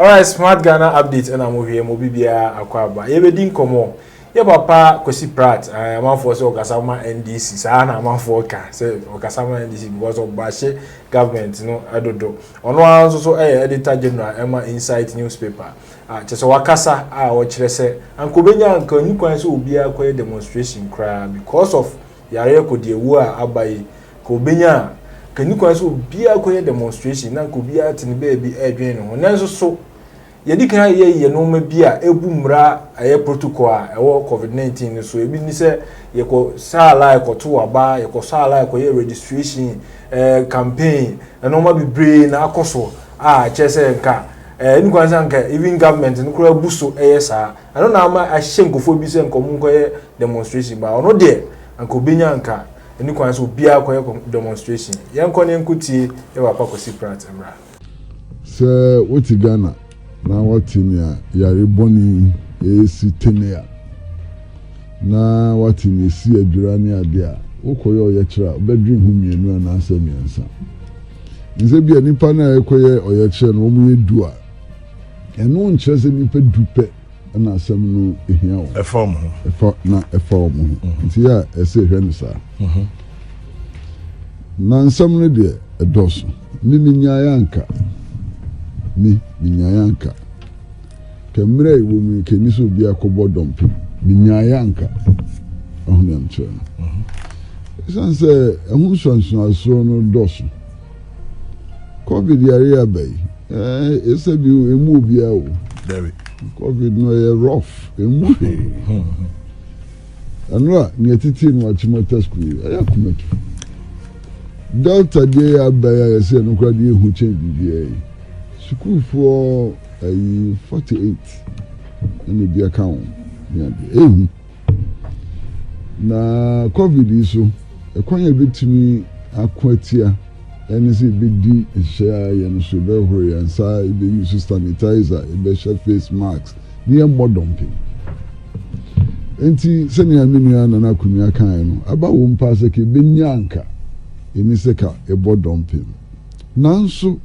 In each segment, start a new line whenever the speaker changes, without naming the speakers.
Alright, Smart Ghana update and I'm here mobibia akwaba. Yebedi nkomo. Ye papa Kwesi Pratt, amanfo se Okasama NDC. Sa na amanfo ka se Okasama NDC because of Bashe government no adodo. Ono anso so editor general Emma Insight newspaper. Chese wakasa o kire se ankobenya anka nyukwan se obi akoye demonstration kra because of yare ko de wu a abai ko benya kanyukwan se obi akoye demonstration na ko bia tini baby edwen no nanso so yedi kan ye no ma bia ebu mra aye protocol a ewo covid-19 so ebi ni se ye ko sala e ko to aba ye ko sala e ko ye registration campaign no ma bibre na akoso chese nka ni kwanza nka even government ni kura buso sa ano na ama ahye nkofo bi se nkomu ko ye demonstration ba ono de anka obenya nka ni kwanza obia ko ye demonstration ye nko ne nkuti e wa pa Kwesi Pratt emra
se woti Ghana na watinia yare boni esi tenea na watini esi adurani ade a wokoye oyekira bedrin hu mienu na asa miensa nze bia nipa na ekoye oyekira no omu edu a eno nkyere se nipa dupe na asam no ehia wo
efom
na efom nti ya ese hwenu sa na nsam no de edoso ni minyaya anka ni minyayanka kemre wo mi keniso bia kobo dompi minyayanka ohun amche sanse ehun sonson aso no doso covid yare abai ese bi emu bia o
David
covid no ye rough emu anwa ni atiti no achimota school ayakumetu delta de abai ese no kwa de ehu change bia school for 48 and the account na covid iso ekwanya betimi akwatia ene se bedi share yan so be hore yan sa be use sanitizer be share face masks ni modomping enti sene ya menua na na kunua kan no aba wo mpa se ke benyanka eni se ka e bodomping nanso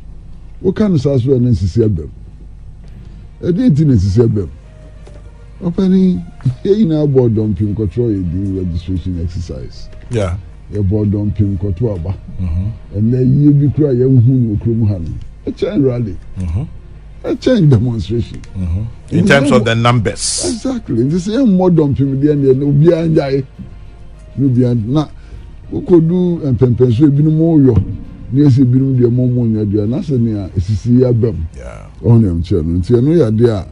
wokan saso na nsisi abem edinti na nsisi abem opani ye na board dumping control the registration exercise
yeah
ye board dumping control aba and then ye bi kura ye hu okrom ha no a chain rally a chain demonstration
in terms of the numbers
exactly this is more dumping the end no bi anjai no bi na ukodu empempenso ebi no mo yo niesi birum de momo nyadua na se ne esisi ya bam onem che no nti no ya de a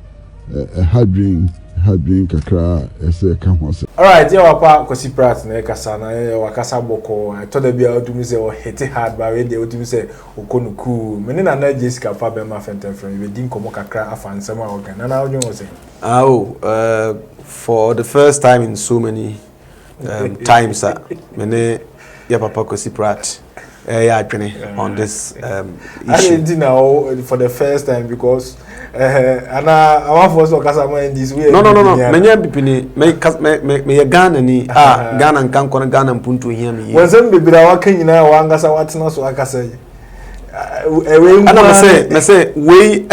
hadrin kakra ese ka ho se.
All right, yeah, papa Kwesi Pratt na kasa na wakasa boko to da bia odumi se o hit hard ba we de odumi se okonuku meni na na Jessica fa be ma fenten from we din komo kakra afansam a organ na na odwo se
for the first time in so many times meni yeah papa Kwesi Pratt on this issue.
For the first time because and I want for so Okasama in this way.
No. Menya bipini me Ghana ni Ghana nkan kono Ghana mpuntu hia me.
Wenzem bibira waka nyina wangasa watena so akasa.
Me say we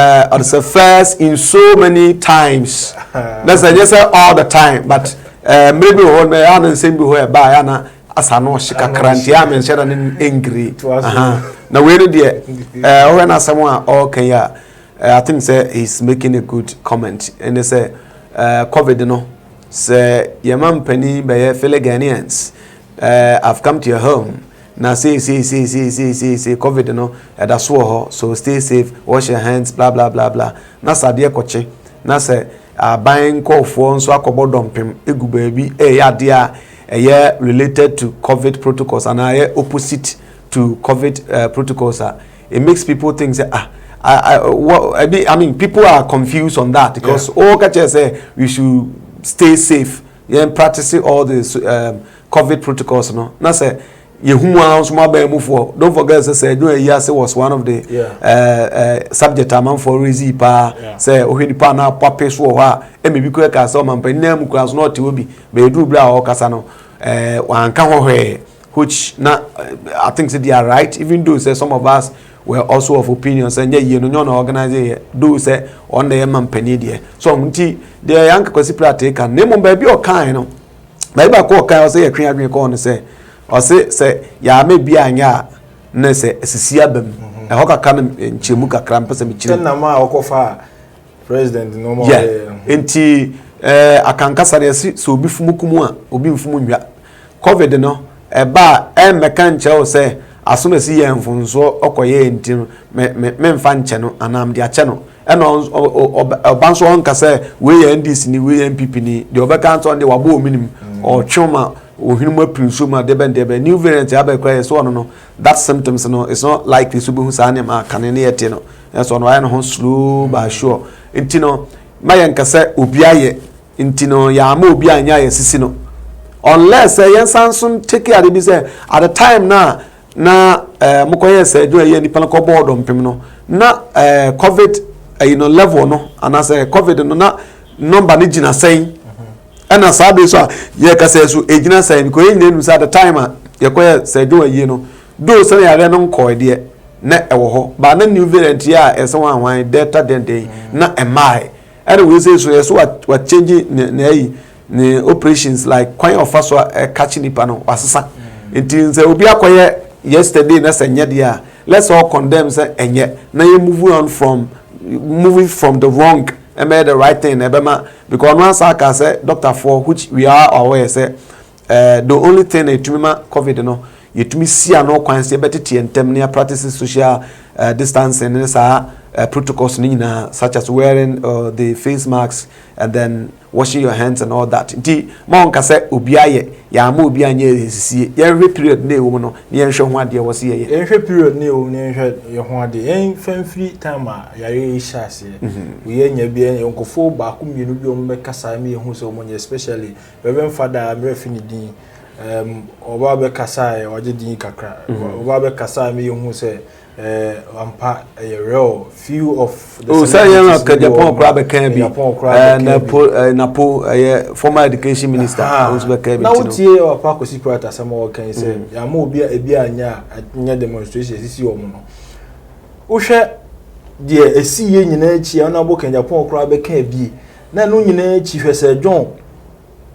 it's the first in so many times. That's just all the time but maybe hold me and same be where by ana asano shika kranti ya menshera ni angry na we dey when someone okay I think say he's making a good comment and they say covid no say your man penny by fellow Ghanaians I've come to your home now say covid no that's so stay safe wash your hands blah blah blah blah na sadie koche na say buying call for nso akobo dompem egu baby ya dia related to COVID protocols and opposite to COVID protocols. It makes people think that I mean people are confused on that because all catchers say we should stay safe and practicing all the COVID protocols. No, na say don't forget say was one of the subject among for easy pa say ohinipa na pape so ho a maybe ko ka so man pa nem class not will be do bla o kasa no wan ka ho which now I think that they are right, even though say some of us were also of opinion saying yeah you know organize do say on the man penny there so nti the young kwasi prate kan nemo baby o kan no baby ko kan o say ya twen adwen ko no say o say ya me bia anya na say sisi abam e ho kaka no nchemu kakra mpese me chire
na ma okofa president no mo
nti akankasa de so obi fumukumu a obi mfumu nwa covid no e ba e meka nche o say asome si ye mfunso okoye nti me mfa nche no anam de ache no ena obanso onka say we ye NDC ni we ye MPP ni de obeka nto de wabo ominim o twoma ohwinmu aprinso ma de ben new variant ya be kwa so no that symptoms no it's not likely to be hu sa ne ma kanene yete no so no aye no slow but sure nti no maye nka say obi aye nti no ya ma obi anya ye sisi no unless yen sansun take care be say at the time na mukoye say do ye ni panako board ompem no na covid level no and say covid no na number ni gina say and as I so ye ka say so ejina say ko ye nenu say at the time ye koye say do ye no do say ya re no ko de na ewo ho ba na new variant ya ese wan delta den na emai and we say so yes what change ne operations like kwan of us catching nipa no wasesa nti say obi akoye yesterday na senye dia let's all condemn say enye na you moving from the wrong and made the right thing ebema because once I say doctor for which we are aware say the only thing etumima covid no yetumi sia no kwan say betete entem ne practices social distancing and protocols such as wearing the face masks and then washing your hands and all that. Nti mon ka say obiaye ya ma obi anye sisi every period na ewo no ne enhwe ho ade wo se ye
enhwe period na ewo ne enhwe ye ho ade en famfiri time yare ishase we nya bia yonkofo ba ko mienu bi o me kasa me hu so mo especially reverend father amrefi ni din oba be kasa e oje din kakra oba be kasa me hu se ampa a real few of the
say Japan crab can be Napo former education minister
now tie o pa ko secret asama o kan say ya ma obi e bia anya demonstration sisi o mu no wo hwe de esi ye nyina echi na bo kan Japan crab can bi na no nyina echi hwese John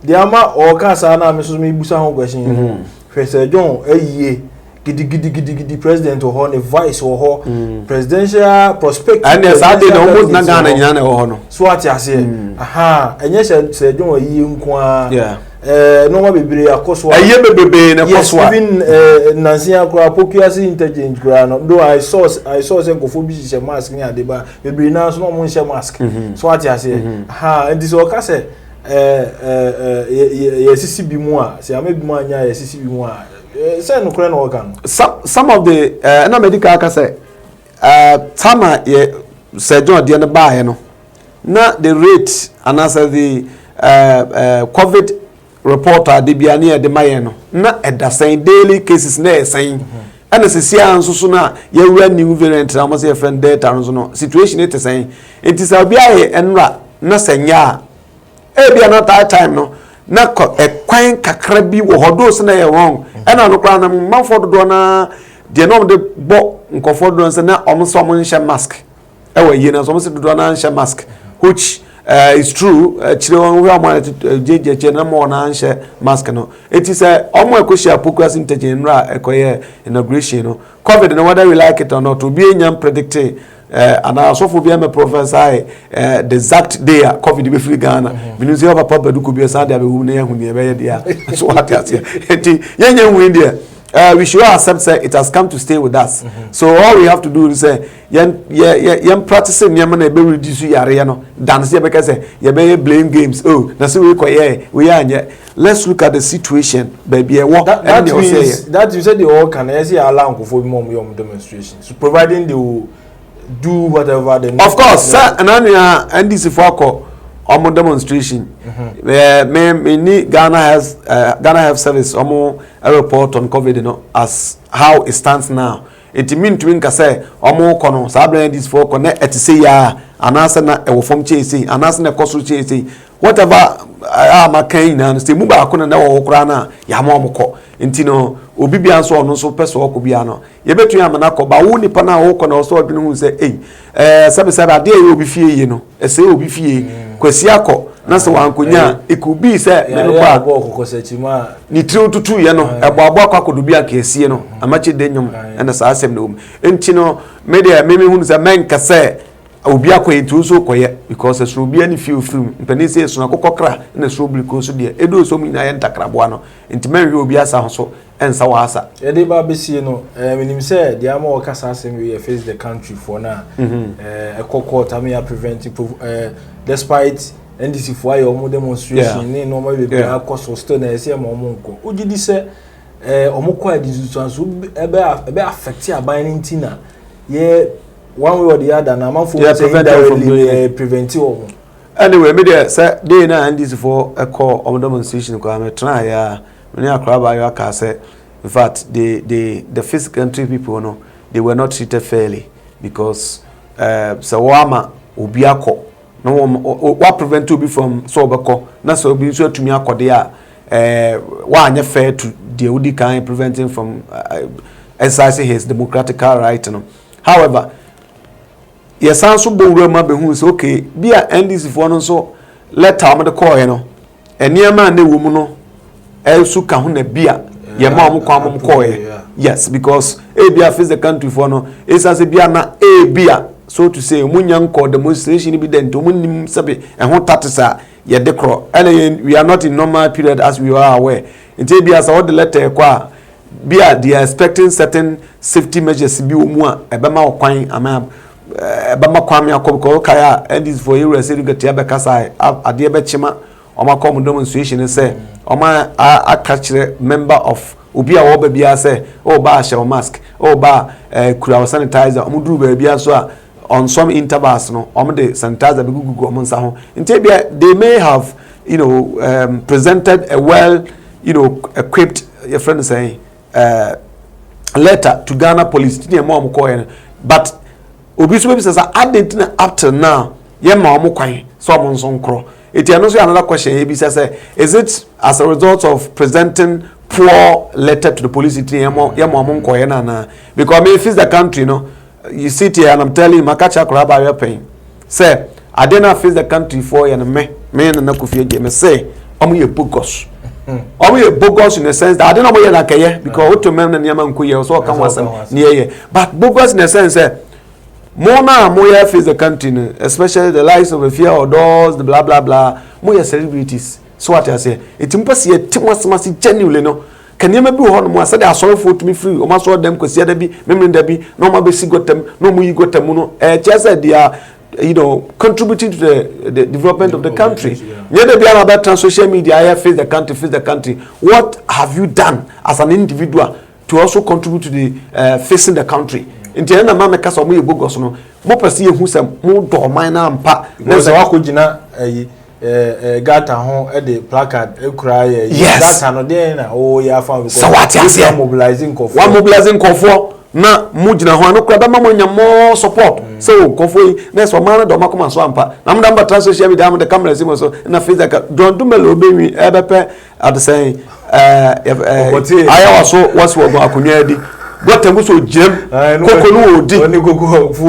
de ama o ka sa na me so me busa ho question hwese John ayiye gidi president or the vice or presidential prospect
and yes I did almost na Ghana nyina na ho no
so ati ase enye se John ayi nko a no ma bebre akoso
ayi bebebe na koso
even Nancy akura popularity intelligence kura no do I saw say go for bi she mask ni adeba bebre na so no mo she mask so ati ase and this o ka say sisi bi mu a se ama bi mu anya sisi bi mu a say no kura no organ
some of the na medical ka say tama ye Sir John de na ba no na the rate and as the covid reporter de bia na de maye no na edasen daily cases na esen ana sesia anso na yewura new variant na mo say friend data no situation it esen it is abia enra na senya bia na that time no na kwan kakra bi wo hodo se na ye wrong ena no kra na manfo do na de no de bo nkofo do se na omso mo nche mask ewa yi na so mo se do na nche mask which is true chire won we am jeje na mo na nche mask no it is omo ekoshia pokuas inteje nra ekoye inauguration no covid no whether we like it or not to be enyam predicting and I so for be a professor the exact day covid be free Ghana means you have a papa do could be a sad be hu na hu ne be there so what you say enti yenye hu there we should accept say it has come to stay with us so all we have to do is say yen practicing yem na be reduce yare no dan say be say ye be blame games na say we koye we anye let's look at the situation baby
that you said the all can say allow for mom your demonstration so providing they will do whatever they need.
Of course, sir, and I'm this for omo demonstration. Me Ghana Health Service omo a report on COVID, as how it stands now. It mean to me say omo kono sabre this for connect et say ya anasa na e wo form chase anasa na koso chase whatever am kind na say mu ba ko na wo kra na ya mo ko intino obi bia nso ono so pese okọ bia no ye betu ya mana ko ba wo nipa na wo ko na so odwene hu se sabe ade ye obi fie ye no ese obi fie kwasi akọ na so wankonya ekubi se me no pa
okoko sechima
ni tiri tutu ye no ebo abo akọ bi aka esie no amache de nyom na sa asem no intino media meme hu se menka se obi akọ etu so koye because so obi ani fie ofrim mpani se so akokokra na so obliko so de edo so mi na ye ntakraboa no intimenwe obi asa ho so ensa wa asa
ede ba besie no minim se dia ma okasa asem we face the country for na ekoko tamia preventive despite NDC for your omo demonstration ni no ma be akoso still na ese ma omo nko ugidi se omo kwa dizuanso ebe affect aban ntina ye one way or the other na man for preventive omo
anyway me dey say dey na NDC for echo omo demonstration ko am try ya me akra ba yo aka say in fact the first country people no they were not treated fairly because so wama obi akọ no what prevent you from so obeko na so obi so atumi akode a wa anya fair to the odi kan preventing from exercising his democratic right no however yes so bo ma be hu so okay bia NDC for no so letter am de call you no eniema na wo mu no elsu ka hu na bia ye ma am kwa am call yes because bia face the country for no esase bia na bia so to say munyanko demonstration bi dent munnim sabe ho tatisa ye decro we are not in normal period as we are aware until bia so the letter kwa bia they are expecting certain safety measures bi omu a ebema okwan ama ebema kwame akobko kaya and is for you say get ya be kasa ade be chima omakom demonstration say oma akachire member of obi a wo ba bia say o ba share mask o ba kura sanitizer omuduru ba bia so a on some intervals no the sanitizer be gugu omonsa ho ntebia they may have presented a well equipped your friend saying letter to Ghana police to dem am call but obi so be say added up till now ye ma am kwan so omonso nkro etiano so another question e be say is it as a result of presenting poor letter to the police to ye ma am call na because me face the country you sit here and I'm telling you, Makacha Kuraba your pain. Say, I didn't face the country for you and me and Nakufi me say, I'm your bogus. I'm your bogus in the sense that I don't know where like a because to men and Yaman Kuya so come was near ye. But bogus in the sense more now more face the country, especially the likes of the fear or doors, the blah blah blah, more celebrities. So what I say, it's impossible to must genuinely no. Can you maybe hold more? I said, I saw for to me free. O must them because there be, memory there be. No more basic got them. No more you got them. No, just said they are, contributing to the development of the country. Yeah, there be another trans social media. I face the country. What have you done as an individual to also contribute to the facing the country? In the end, I'm not because of me bogus. No, more person who say more do minor and pa.
There's a wakujina gata ho the placard ekura
gata
no dey na ya fa because
so what you say
mobilizing kofo
na mujina ho no kura ba mamanya more support so kofo na so man do makoma so ampa na mda mba social media am the camera sim so na Facebook don do melo obewi ebepe at say ayawa so what's we go akonya adi gote nguso jem kokonu odi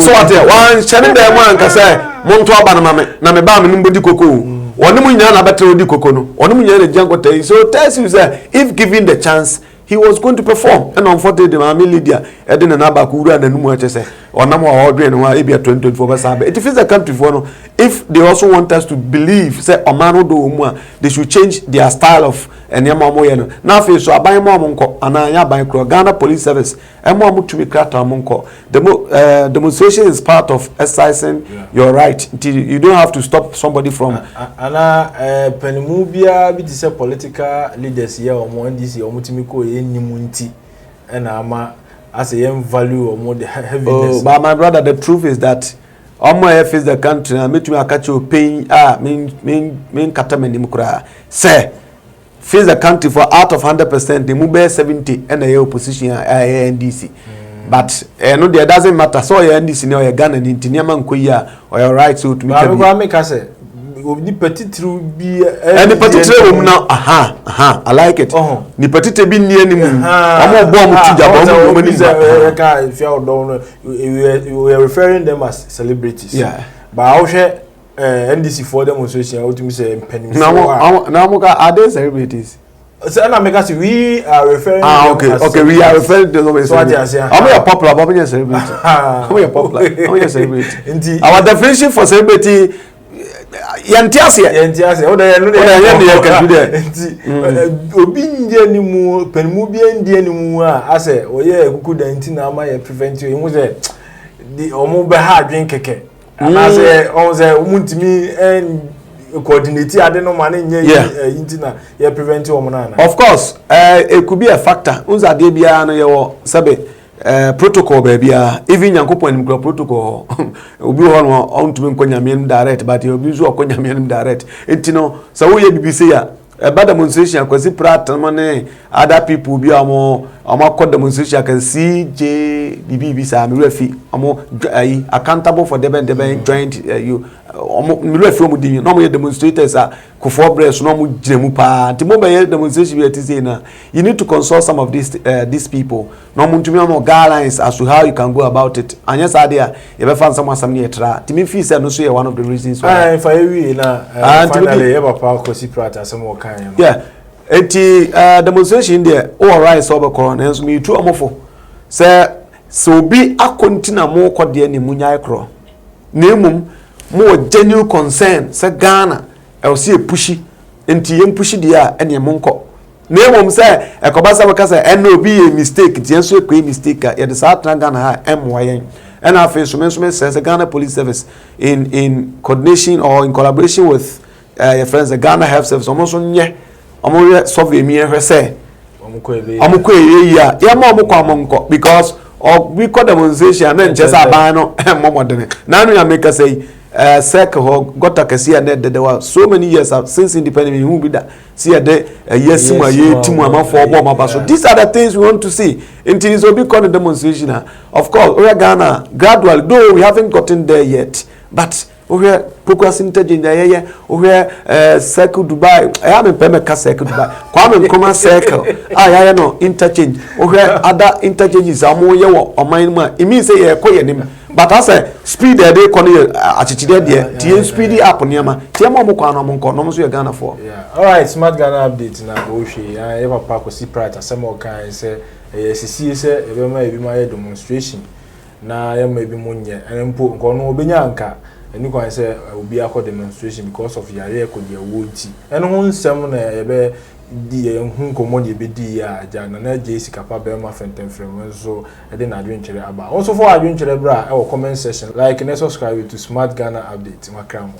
so what one chane dem anka say monto aba na me ba me mbodi kokonu One munya na better odi kokono. One munya na jangote. So tells you that if given the chance, he was going to perform. And unfortunately, my Lydia, Eden and Abakura and Numu say, or no more ordering and why be a 2024 Basabe. It is the country for if they also want us to believe, say, Omano do Umwa, they should change their style of and Yamamoyano. Now, so I buy more monko, and I buy Ghana Police Service, and more to be cracked monko. The demonstration is part of exercising your right. You don't have to stop somebody from.
Ana Penimubia, be this political leaders here or more NDC or Mutimiko Nimunti, and Ama as a young value or more the heaviness.
But my brother, the truth is that. Omo face the country and make me catch you paying mean katamen mukura say face the country for out of 100% they move 70 and the opposition NDC but no there doesn't matter so your NDC no your Ghana ni Ntinyama Nkoyi or your right so to
make say ni petitru bi
any particular woman now I like it ni particular bi ni animu omo bo omo tija bo omo ni
ka if you don't we are referring them as celebrities but how share NDC for demonstration what you say penny
now are they celebrities?
So na make us we are referring
okay we are referring to them as celebrities. How you popular but you celebrity? How you popular? How you celebrity? Our definition for celebrity yantiase
o da no
dey can do
there obi nje ni mu penmu bi ndie ni mu ase oye kuku da nti na ama ye prevent you hu say di omo be ha adwen keke ana say on say umuntimi coordinate ade no man nye nti na ye prevent omo na.
Of course it could be a factor unza de bia no ye wo sabe protocol bia even yankopon nim protocol obi ho no on to me nkonyame direct but obi zo okonyame direct enti no so wo ye BBC ya bad demonstration akwasi prat money other people bi amo demonstration can CJ BB sa me refi amo accountable for them joint you me refi omo di no mo demonstrators kofo breast no mo giremu pa nti mo be demonstration bi ati na you need to consult some of these people no mo ntumi no guidelines as to how you can go about it anya sa dia you be fan some ne etra ti me feel say no so ye one of the reasons
why for we na finally e papa kosi prat asemo kan
yeah eti demonstration there all right so be ko na so me tu omofo say so bi akontina mo kode ni munyai kro na emum mo genuine concern say Ghana e see pushi enti yem pushi dia ene monko na emum say e ko ba say be say en no bi a mistake ti enso e mistake e de sa tra Ghana ha emwayen and after so says the Ghana Police Service in coordination or in collaboration with your friends the Ghana Health Service almost nye omo survey me ehwe say omo ko ya ma omo kwa monko because we call demonstration na nche sa ban no momodene na anu ya make say sec ho got a kesi and there were so many years since independence who be that see the yes ma ye timu amafo obo maba so these are the things we want to see until is obi call the demonstration of course we are Ghana gradually though we haven't gotten there yet but we are progressing to we are circle Dubai I am in Pemeka circle Dubai kwame nkoma circle ya no interchange we are other interchanges amoye wo oman mu it means say ye koye nim but as a speed dey kono achichide dey tie speed up niam tie mo kwa no mo nko no so ye Ghana for
yeah all right smart Ghana update na go hwe ya papa ko si prata asemo kan say sisi say e be ma e bi ma demonstration na ya ma e bi munye enpo nko no obenya anka eni kwan say obi akọ demonstration because of yare ko dia wonti eno ho nsem na ye be di ye hu komo ye be di ya ja na JC kapa be ma fentem frem so e de na adwenkyere aba also for adwenkyere bra e wo comment section like and subscribe to Smart Ghana update makra mo.